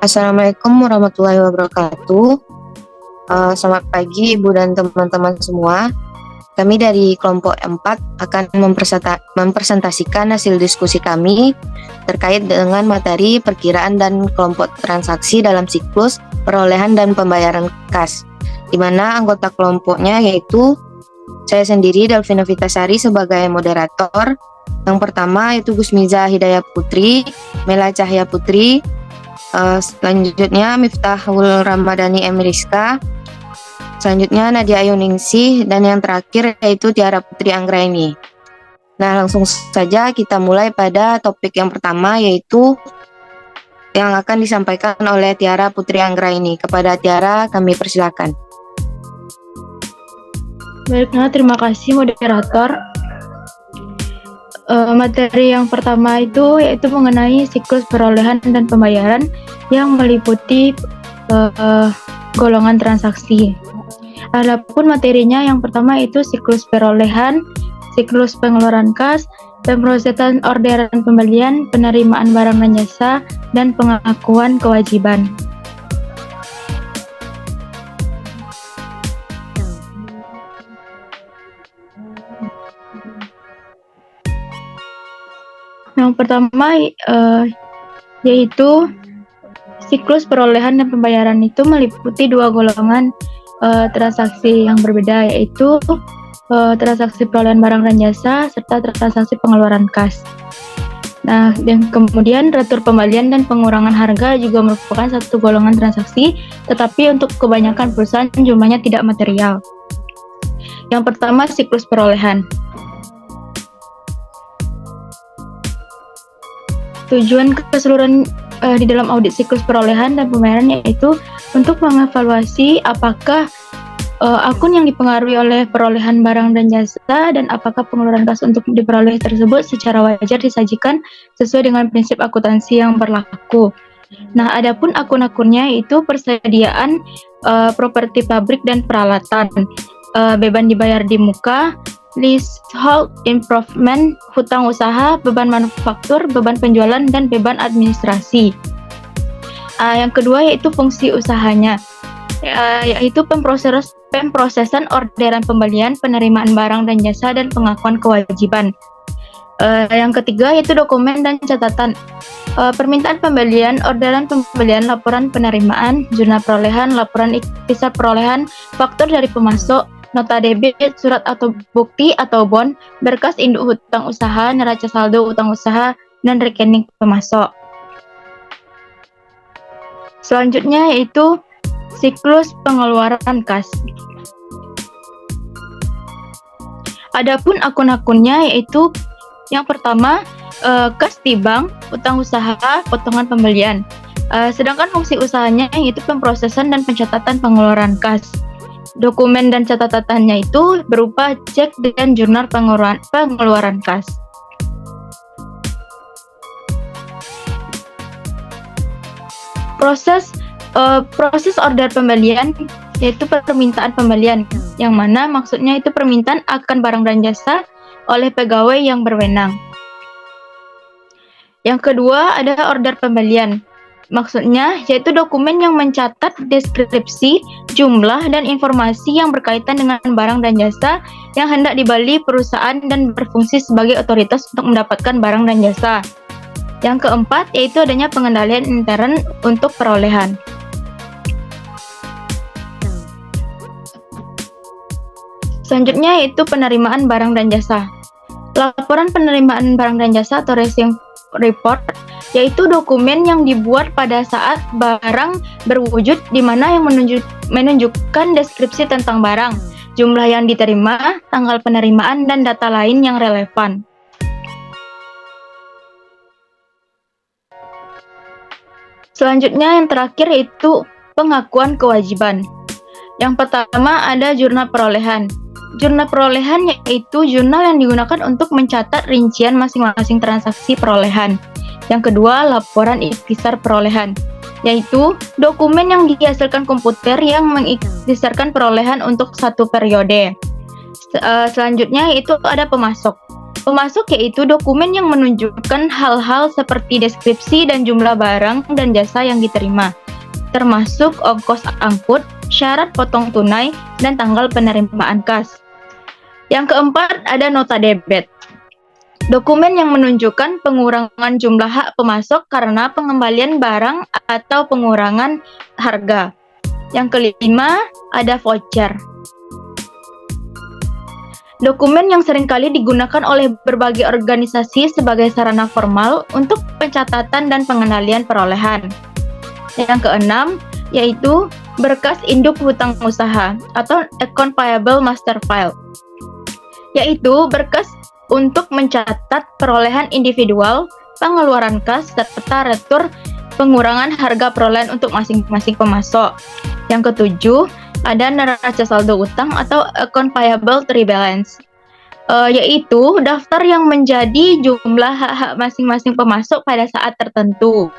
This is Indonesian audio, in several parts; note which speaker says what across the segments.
Speaker 1: Assalamualaikum warahmatullahi wabarakatuh. Selamat pagi Ibu dan teman-teman semua. Kami dari kelompok 4 akan mempresentasikan hasil diskusi kami terkait dengan materi perkiraan dan kelompok transaksi dalam siklus perolehan dan pembayaran kas, di mana anggota kelompoknya yaitu saya sendiri Delvina Vitasari sebagai moderator. Yang pertama yaitu Gusmiza Hidayah Putri, Mela Cahya Putri, selanjutnya Miftahul Ramadhani Emiriska, selanjutnya Nadia Ayuningsih, dan yang terakhir yaitu Tiara Putri Anggraini. Nah, langsung saja kita mulai pada topik yang pertama, yaitu yang akan disampaikan oleh Tiara Putri Anggraini. Kepada Tiara kami persilakan.
Speaker 2: Baiklah, terima kasih moderator. Materi yang pertama itu yaitu mengenai siklus perolehan dan pembayaran yang meliputi golongan transaksi. Adapun materinya yang pertama itu siklus perolehan, siklus pengeluaran kas, pemrosesan orderan pembelian, penerimaan barang dan jasa, dan pengakuan kewajiban. Yang pertama yaitu siklus perolehan dan pembayaran itu meliputi dua golongan transaksi yang berbeda, yaitu transaksi perolehan barang dan jasa serta transaksi pengeluaran kas. Nah, dan kemudian retur pembelian dan pengurangan harga juga merupakan satu golongan transaksi, tetapi untuk kebanyakan perusahaan jumlahnya tidak material. Yang pertama, siklus perolehan. Tujuan keseluruhan di dalam audit siklus perolehan dan pembayaran yaitu untuk mengevaluasi apakah akun yang dipengaruhi oleh perolehan barang dan jasa dan apakah pengeluaran kas untuk diperoleh tersebut secara wajar disajikan sesuai dengan prinsip akuntansi yang berlaku. Nah, adapun akun-akunnya itu persediaan properti pabrik dan peralatan, beban dibayar di muka, leasehold improvement, hutang usaha, beban manufaktur, beban penjualan, dan beban administrasi. Yang kedua yaitu fungsi usahanya, yaitu pemrosesan orderan pembelian, penerimaan barang dan jasa, dan pengakuan kewajiban. Yang ketiga yaitu dokumen dan catatan, permintaan pembelian, orderan pembelian, laporan penerimaan, jurnal perolehan, laporan ikhtisar perolehan, faktur dari pemasok, nota debit, surat atau bukti atau bon, berkas induk hutang usaha, neraca saldo hutang usaha, dan rekening pemasok. Selanjutnya yaitu siklus pengeluaran kas. Adapun akun-akunnya yaitu yang pertama kas di bank, utang usaha, potongan pembelian. Sedangkan fungsi usahanya yaitu pemrosesan dan pencatatan pengeluaran kas. Dokumen dan catatannya itu berupa cek dan jurnal pengeluaran kas. Proses order pembelian yaitu permintaan pembelian, yang mana maksudnya itu permintaan akan barang dan jasa oleh pegawai yang berwenang. Yang kedua ada order pembelian. Maksudnya yaitu dokumen yang mencatat deskripsi, jumlah, dan informasi yang berkaitan dengan barang dan jasa yang hendak dibeli perusahaan dan berfungsi sebagai otoritas untuk mendapatkan barang dan jasa. Yang keempat yaitu adanya pengendalian intern untuk perolehan. Selanjutnya yaitu penerimaan barang dan jasa. Laporan penerimaan barang dan jasa atau receipt report yaitu dokumen yang dibuat pada saat barang berwujud, di mana yang menunjukkan deskripsi tentang barang, jumlah yang diterima, tanggal penerimaan, dan data lain yang relevan. Selanjutnya yang terakhir yaitu pengakuan kewajiban. Yang pertama ada jurnal perolehan. Jurnal perolehan yaitu jurnal yang digunakan untuk mencatat rincian masing-masing transaksi perolehan. Yang kedua, laporan ikhtisar perolehan, yaitu dokumen yang dihasilkan komputer yang mengikhtisarkan perolehan untuk satu periode. Selanjutnya itu ada pemasok. Pemasok yaitu dokumen yang menunjukkan hal-hal seperti deskripsi dan jumlah barang dan jasa yang diterima, termasuk ongkos angkut, syarat potong tunai, dan tanggal penerimaan kas. Yang keempat, ada nota debit. Dokumen yang menunjukkan pengurangan jumlah hak pemasok karena pengembalian barang atau pengurangan harga. Yang kelima, ada voucher. Dokumen yang seringkali digunakan oleh berbagai organisasi sebagai sarana formal untuk pencatatan dan pengendalian perolehan. Yang keenam, yaitu berkas induk hutang usaha atau Account Payable Master File, yaitu berkas untuk mencatat perolehan individual, pengeluaran kas, serta retur pengurangan harga perolehan untuk masing-masing pemasok. Yang ketujuh, ada neraca saldo utang atau Account Payable Rebalance, yaitu daftar yang menjadi jumlah hak-hak masing-masing pemasok pada saat tertentu.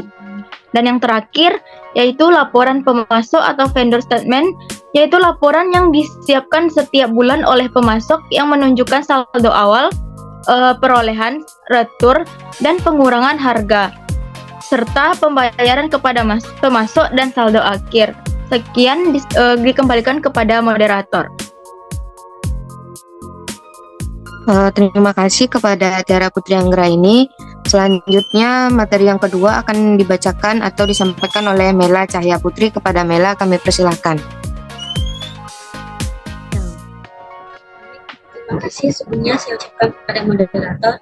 Speaker 2: Dan yang terakhir, yaitu laporan pemasok atau vendor statement, yaitu laporan yang disiapkan setiap bulan oleh pemasok yang menunjukkan saldo awal, perolehan, retur, dan pengurangan harga, serta pembayaran kepada pemasok dan saldo akhir. Sekian dikembalikan kepada moderator.
Speaker 1: Terima kasih kepada Tiara Putri Anggraini. Selanjutnya materi yang kedua akan dibacakan atau disampaikan oleh Mela Cahya Putri. Kepada Mela kami persilahkan.
Speaker 3: Terima kasih sebelumnya saya ucapkan kepada moderator.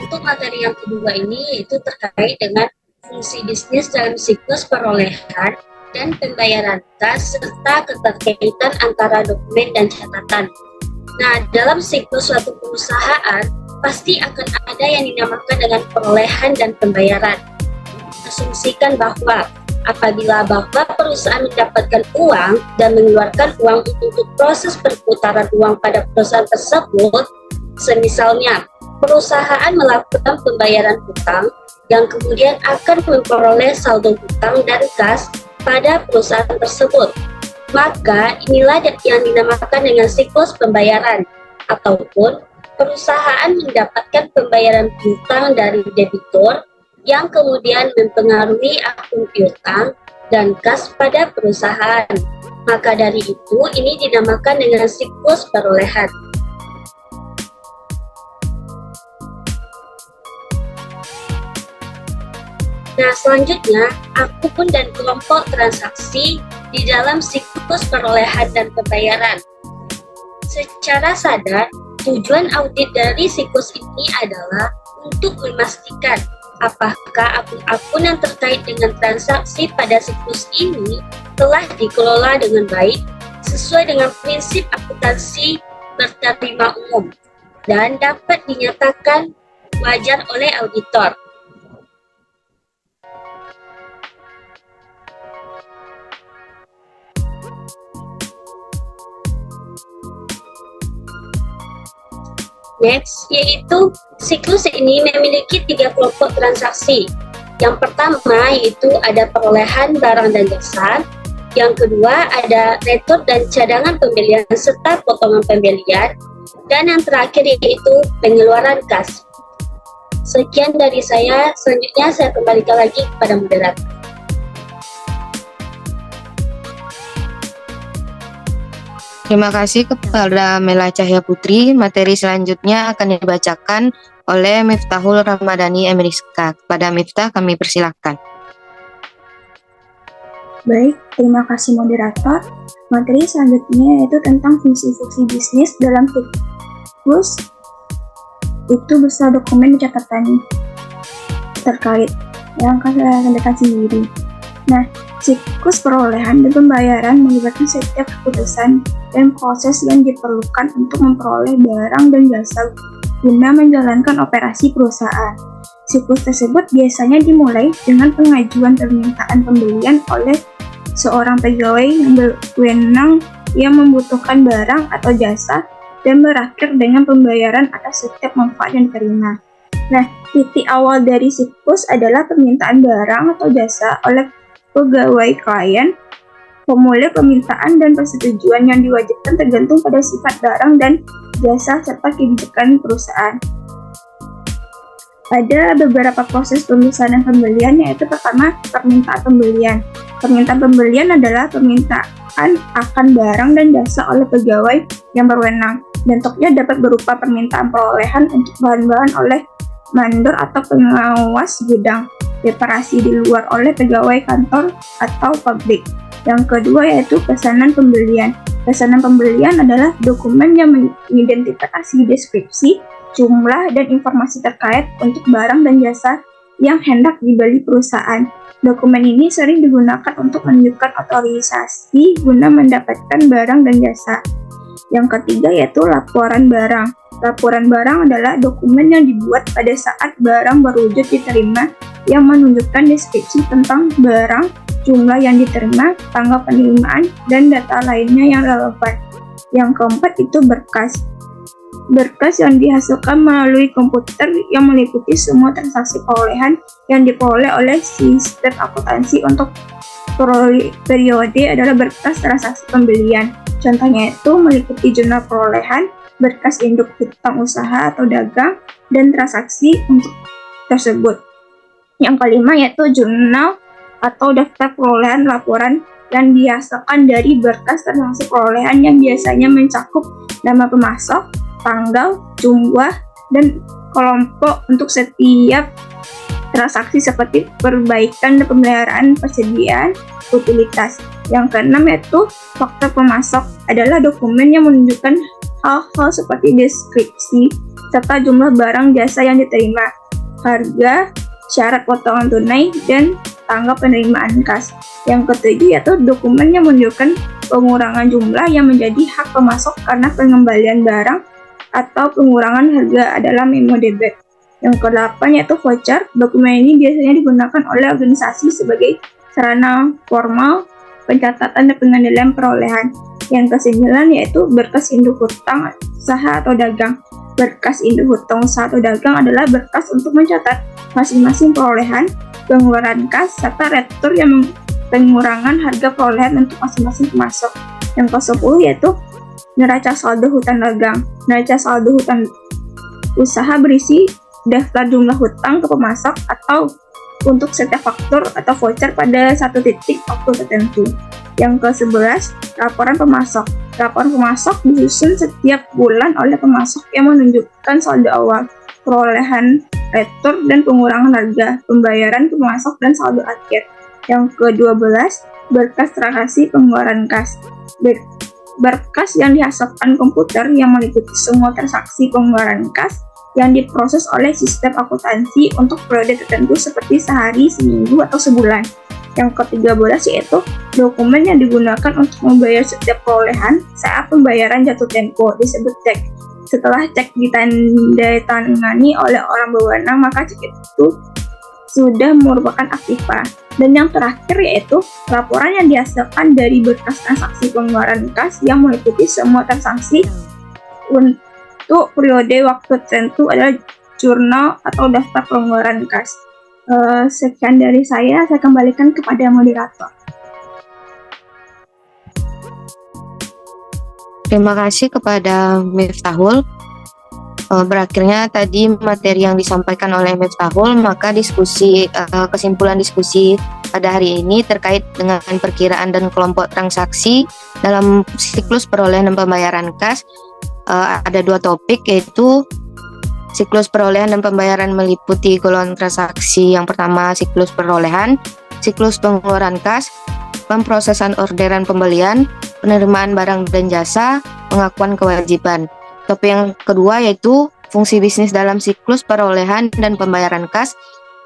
Speaker 3: Untuk materi yang kedua ini yaitu terkait dengan fungsi bisnis dalam siklus perolehan dan pembayaran kas serta keterkaitan antara dokumen dan catatan. Nah, dalam siklus suatu perusahaan pasti akan ada yang dinamakan dengan perolehan dan pembayaran. Asumsikan bahwa apabila perusahaan mendapatkan uang dan mengeluarkan uang untuk proses perputaran uang pada perusahaan tersebut, semisalnya perusahaan melakukan pembayaran hutang yang kemudian akan memperoleh saldo hutang dan kas pada perusahaan tersebut, maka inilah yang dinamakan dengan siklus pembayaran, ataupun perusahaan mendapatkan pembayaran hutang dari debitur yang kemudian mempengaruhi akun piutang dan kas pada perusahaan. Maka dari itu, ini dinamakan dengan siklus perolehan. Nah, selanjutnya, akun dan kelompok transaksi di dalam siklus perolehan dan pembayaran. Secara sadar, tujuan audit dari siklus ini adalah untuk memastikan apakah akun-akun yang terkait dengan transaksi pada siklus ini telah dikelola dengan baik sesuai dengan prinsip akuntansi berterima umum dan dapat dinyatakan wajar oleh auditor. Next, yaitu siklus ini memiliki 3 kelompok transaksi. Yang pertama yaitu ada perolehan barang dan jasa. Yang kedua ada retur dan cadangan pembelian serta potongan pembelian. Dan yang terakhir yaitu pengeluaran kas. Sekian dari saya, selanjutnya saya kembalikan lagi kepada moderator.
Speaker 1: Terima kasih kepada Mela Cahya Putri. Materi selanjutnya akan dibacakan oleh Miftahul Ramadhani Emriska. Kepada Miftah kami persilahkan.
Speaker 4: Baik, terima kasih moderator. Materi selanjutnya yaitu tentang fungsi-fungsi bisnis dalam siklus itu berupa dokumen catatan terkait yang akan saya sampaikan sendiri. Nah, siklus perolehan dan pembayaran melibatkan setiap keputusan dan proses yang diperlukan untuk memperoleh barang dan jasa guna menjalankan operasi perusahaan. Siklus tersebut biasanya dimulai dengan pengajuan permintaan pembelian oleh seorang pegawai yang berwenang yang membutuhkan barang atau jasa dan berakhir dengan pembayaran atas setiap manfaat yang diterima. Nah, titik awal dari siklus adalah permintaan barang atau jasa oleh pegawai klien. Formulir permintaan dan persetujuan yang diwajibkan tergantung pada sifat barang dan jasa serta kebijakan perusahaan. Ada beberapa proses pemesanan pembelian, yaitu pertama permintaan pembelian. Permintaan pembelian adalah permintaan akan barang dan jasa oleh pegawai yang berwenang. Bentuknya dapat berupa permintaan perolehan untuk bahan-bahan oleh mandor atau pengawas gudang, reparasi di luar oleh pegawai kantor atau pabrik. Yang kedua yaitu pesanan pembelian. Pesanan pembelian adalah dokumen yang mengidentifikasi deskripsi, jumlah, dan informasi terkait untuk barang dan jasa yang hendak dibeli perusahaan. Dokumen ini sering digunakan untuk menunjukkan otorisasi guna mendapatkan barang dan jasa. Yang ketiga yaitu laporan barang. Laporan barang adalah dokumen yang dibuat pada saat barang berwujud diterima yang menunjukkan deskripsi tentang barang, jumlah yang diterima, tanggal penerimaan, dan data lainnya yang relevan. Yang keempat itu berkas. Berkas yang dihasilkan melalui komputer yang meliputi semua transaksi perolehan yang diperoleh oleh sistem akuntansi untuk periode adalah berkas transaksi pembelian. Contohnya itu meliputi jurnal perolehan, berkas induk hutang usaha atau dagang, dan transaksi untuk tersebut. Yang kelima yaitu jurnal atau daftar perolehan laporan yang dihasilkan dari berkas transaksi perolehan yang biasanya mencakup nama pemasok, tanggal, jumlah, dan kelompok untuk setiap transaksi seperti perbaikan dan pemeliharaan persediaan utilitas. Yang keenam yaitu fakta pemasok adalah dokumen yang menunjukkan hal-hal seperti deskripsi serta jumlah barang jasa yang diterima, harga, syarat potongan tunai, dan tanggal penerimaan kas. Yang ketujuh yaitu dokumen yang menunjukkan pengurangan jumlah yang menjadi hak pemasok karena pengembalian barang atau pengurangan harga adalah memo debit. Yang kedelapan yaitu voucher. Dokumen ini biasanya digunakan oleh organisasi sebagai sarana formal pencatatan dan pengendalian perolehan. Yang kesembilan yaitu berkas induk hutang usaha atau dagang. Berkas induk hutang usaha atau dagang adalah berkas untuk mencatat masing-masing perolehan, pengeluaran kas, serta retur yang pengurangan harga perolehan untuk masing-masing pemasok. Yang ke-10 yaitu neraca saldo hutang dagang. Neraca saldo hutang usaha berisi daftar jumlah hutang ke pemasok atau untuk setiap faktur atau voucher pada satu titik waktu tertentu. Yang ke-11, laporan pemasok. Laporan pemasok disusun setiap bulan oleh pemasok yang menunjukkan saldo awal, perolehan retur, dan pengurangan harga, pembayaran ke pemasok, dan saldo akhir. Yang ke-12, berkas transaksi pengeluaran kas. Berkas yang dihasilkan komputer yang meliputi semua transaksi pengeluaran kas yang diproses oleh sistem akuntansi untuk periode tertentu seperti sehari, seminggu, atau sebulan. Yang ke-13 yaitu dokumen yang digunakan untuk membayar setiap perolehan saat pembayaran jatuh tempo, disebut cek. Setelah cek ditandatangani oleh orang berwenang, maka cek itu sudah merupakan aktiva. Dan yang terakhir yaitu laporan yang dihasilkan dari berkas transaksi pengeluaran kas yang meliputi semua transaksi untuk periode waktu tertentu adalah jurnal atau daftar pengeluaran kas. Sekian dari saya kembalikan kepada moderator.
Speaker 1: Terima kasih kepada Miftahul. Berakhirnya tadi materi yang disampaikan oleh Miftahul, maka kesimpulan diskusi pada hari ini terkait dengan perkiraan dan kelompok transaksi dalam siklus perolehan dan pembayaran kas. Ada dua topik, yaitu siklus perolehan dan pembayaran meliputi golongan transaksi. Yang pertama siklus perolehan, siklus pengeluaran kas, pemprosesan orderan pembelian, penerimaan barang dan jasa, pengakuan kewajiban. Topik yang kedua yaitu fungsi bisnis dalam siklus perolehan dan pembayaran kas,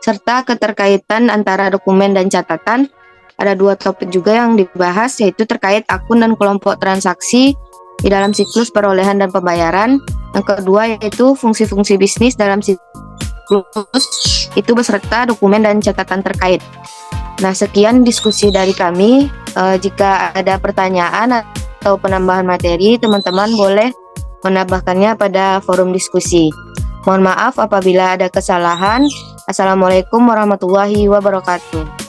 Speaker 1: serta keterkaitan antara dokumen dan catatan. Ada dua topik juga yang dibahas, yaitu terkait akun dan kelompok transaksi di dalam siklus perolehan dan pembayaran. Yang kedua yaitu fungsi-fungsi bisnis dalam siklus itu beserta dokumen dan catatan terkait. Nah, sekian diskusi dari kami. Jika ada pertanyaan atau penambahan materi, teman-teman boleh menambahkannya pada forum diskusi. Mohon maaf apabila ada kesalahan. Assalamualaikum warahmatullahi wabarakatuh.